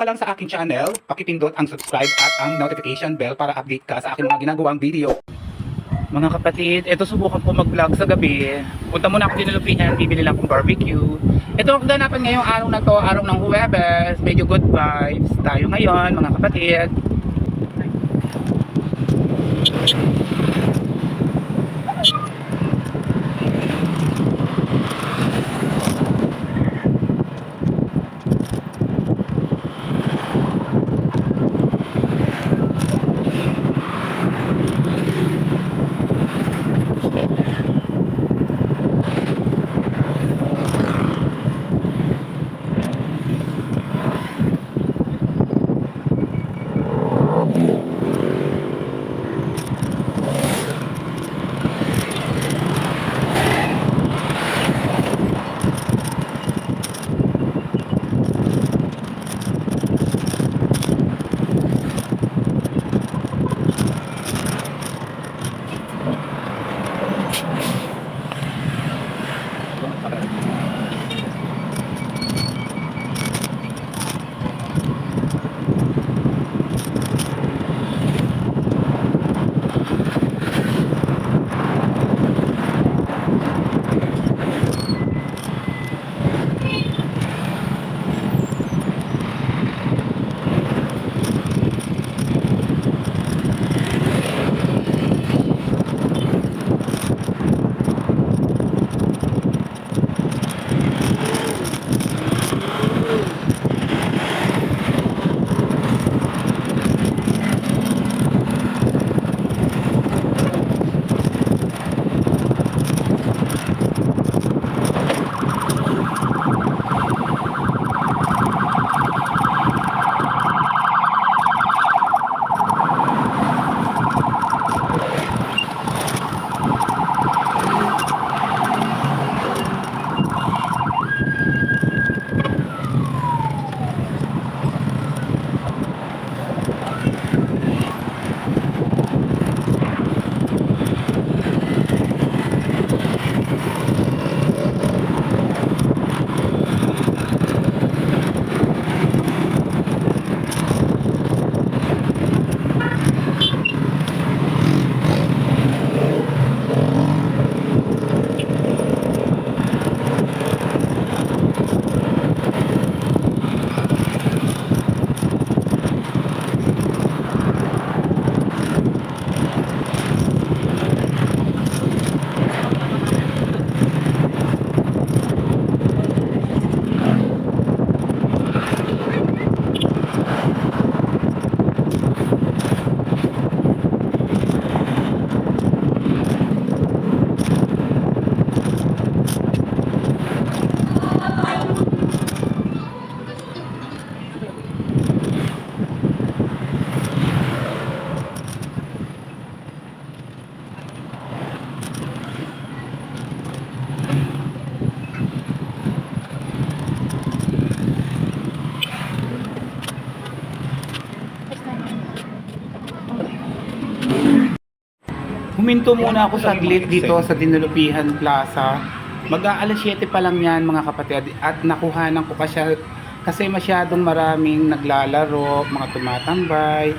ka lang sa aking channel, pakipindot ang subscribe at ang notification bell para update ka sa aking mga ginagawang video. Mga kapatid, ito subukan ko mag-vlog sa gabi. Punta muna ako dinulupihan, bibili lang akong barbecue. Ito ang ganapan ngayong araw na to, araw ng Huwebes. Medyo good vibes tayo ngayon, mga kapatid. Huminto muna ako saglit dito sa Dinulupihan Plaza. Mag-aalas 7 pa lang yan mga kapatid at nakuhanan ko kasi masyadong maraming naglalaro, mga tumatambay.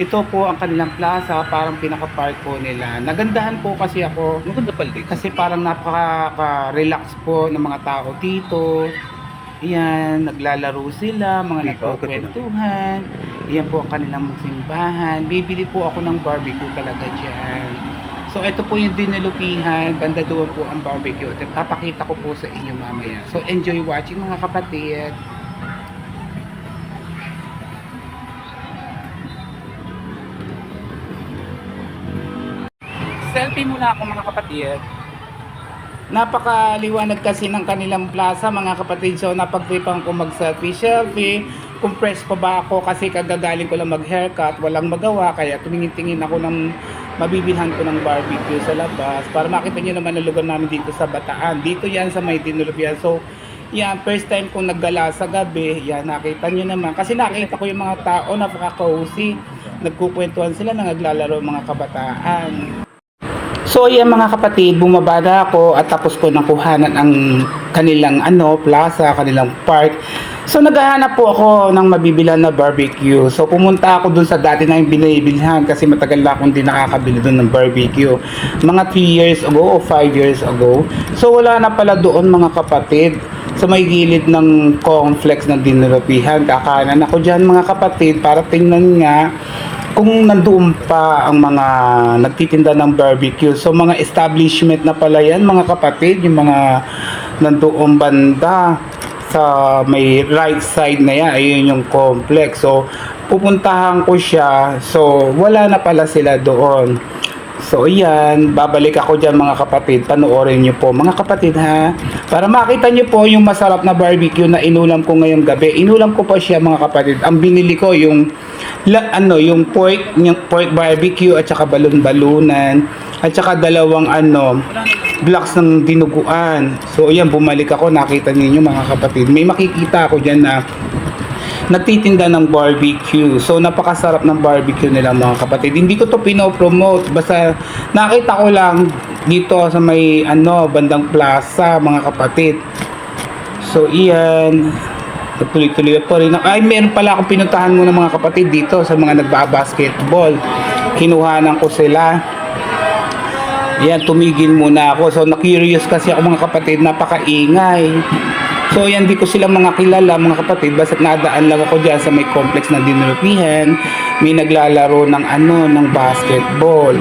Ito po ang kanilang plaza, parang pinaka-park po nila. Nagandahan po kasi ako. Maganda pala dito. Kasi parang napaka-relax po ng mga tao dito. Iyan, naglalaro sila, mga nagkukwentuhan. Iyan po ang kanilang simbahan. Bibili po ako ng barbecue talaga dyan. So ito po yung Dinulupihan, banda doon po ang barbecue. At papakita ko po sa inyo mamaya. So enjoy watching mga kapatid. Selfie muna ako mga kapatid. Napakaliwanag kasi ng kanilang plaza mga kapatid. So napagtripan ko mag-selfie. Kung fresh pa ba ako kasi kagagaling ko lang mag-haircut, walang magawa. Kaya tumingin-tingin ako ng mabibilhan ko ng barbecue sa labas para makita nyo naman ang lugar namin dito sa Bataan. Dito yan sa may Dinulupihan. So yan, first time kong naggala sa gabi. Yan, nakita nyo naman. Kasi nakita ko yung mga tao, napaka-cozy. Nagkukwentuhan sila, naglalaro mga kabataan. So yan mga kapatid, bumaba na ako at tapos ko nakuhanan ang kanilang plaza, kanilang park. So naghahanap po ako ng mabibilhan na barbecue. So pumunta ako dun sa dati na yung binibilhan kasi matagal na akong di nakakabili dun ng barbecue. Mga 3 years ago o 5 years ago. So wala na pala doon mga kapatid. Sa may gilid ng complex na dinarapihan. Kakanan ako dyan mga kapatid para tingnan nga kung nandoon pa ang mga nagtitinda ng barbecue. So mga establishment na pala yan mga kapatid. Yung mga nandoon banda sa may right side na yan, ayun yung complex. So, pupuntahan ko siya. So, wala na pala sila doon. So, ayan, babalik ako dyan mga kapatid. Panoorin nyo po mga kapatid ha. Para makita nyo po yung masarap na barbecue na inulam ko ngayong gabi. Inulam ko pa siya mga kapatid. Ang binili ko yung pork barbecue at saka balon-balunan at saka dalawang blocks ng dinuguan. So ayan, bumalik ako, nakita niyo mga kapatid. May makikita ako diyan na nagtitinda ng barbecue. So napakasarap ng barbecue nila mga kapatid. Hindi ko to pino-promote, basta nakita ko lang dito sa may bandang plaza mga kapatid. So iyan, tuloy-tuloy pa rin. Ay, meron pala akong pinuntahan muna mga kapatid dito sa mga nagba-basketball. Kinuhanan ko sila. Yan, tumigil muna ako. So, na-curious kasi ako mga kapatid, napakaingay. So, yan, di ko sila mga kilala mga kapatid. Basta't nadaan lang ako dyan sa may complex na dinulupihan. May naglalaro ng ng basketball.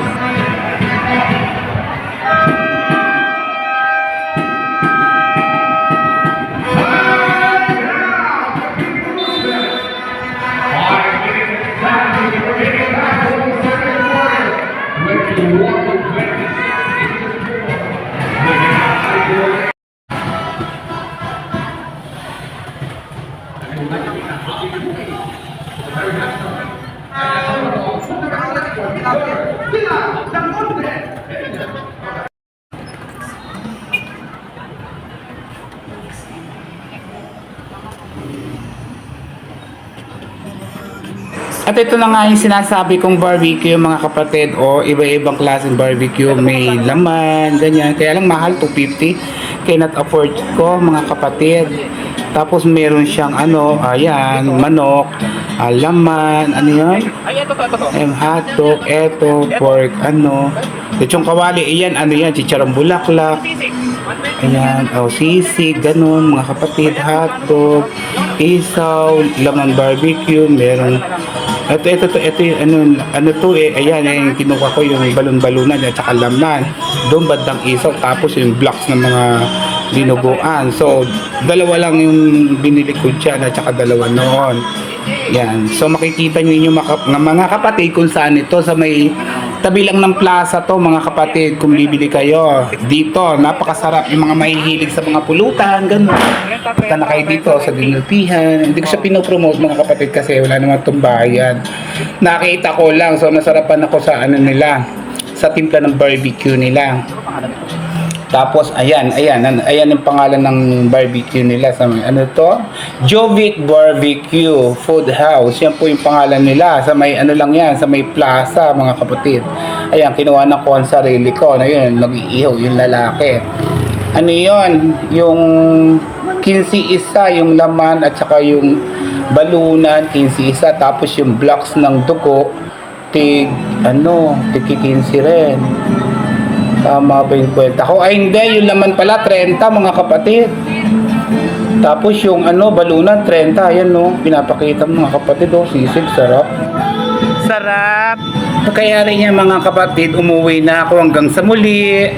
At ito na nga yung sinasabi kong barbecue mga kapatid. O iba-ibang klaseng barbecue. May laman, ganyan. Kaya lang mahal, 250. Cannot afford ko mga kapatid. Tapos meron siyang ayan, manok, laman, yun? Hotdog, pork, lechong kawali, iyan, yan, chicharong bulaklak. Ayan, sisig, ganun, mga kapatid, hotdog, isaw, laman barbecue, meron. Ito yung ayan, kinuha ko yung balon-balunan at saka laman. Doon bandang isaw, tapos yung blocks ng mga dinuguan. So, dalawa lang yung binili ko dyan at saka dalawa noon. Yan. So, makikita nyo mga kapatid kung saan ito. Sa may tabi lang ng plaza to mga kapatid. Kung bibili kayo dito, napakasarap. Yung mga mahihilig sa mga pulutan, ganun. Punta na kayo dito sa dinulpihan. Hindi ko siya pinopromote mga kapatid kasi wala naman itong bayan. Nakita ko lang. So, nasarapan ako sa nila. Sa timpla ng barbecue nila. Tapos ayan yung pangalan ng barbecue nila sa may Jovic Barbecue Food House. Yan po yung pangalan nila sa may lang yan, sa may plaza mga kapatid. Ayan, kinuha na ko ang sarili ko. Yun, nag-iihaw yung lalaki. Yun, yung 15 isa yung laman at saka yung balunan 15 isa, tapos yung blocks ng dugo tig 15 rin. Tama ba yung kwenta ko? Ay hindi, yung laman pala 30 mga kapatid. Tapos yung balunan 30. Ayan pinapakita mga kapatid sisig, sarap. Sarap. Kaya rin yan mga kapatid, umuwi na ako hanggang sa muli.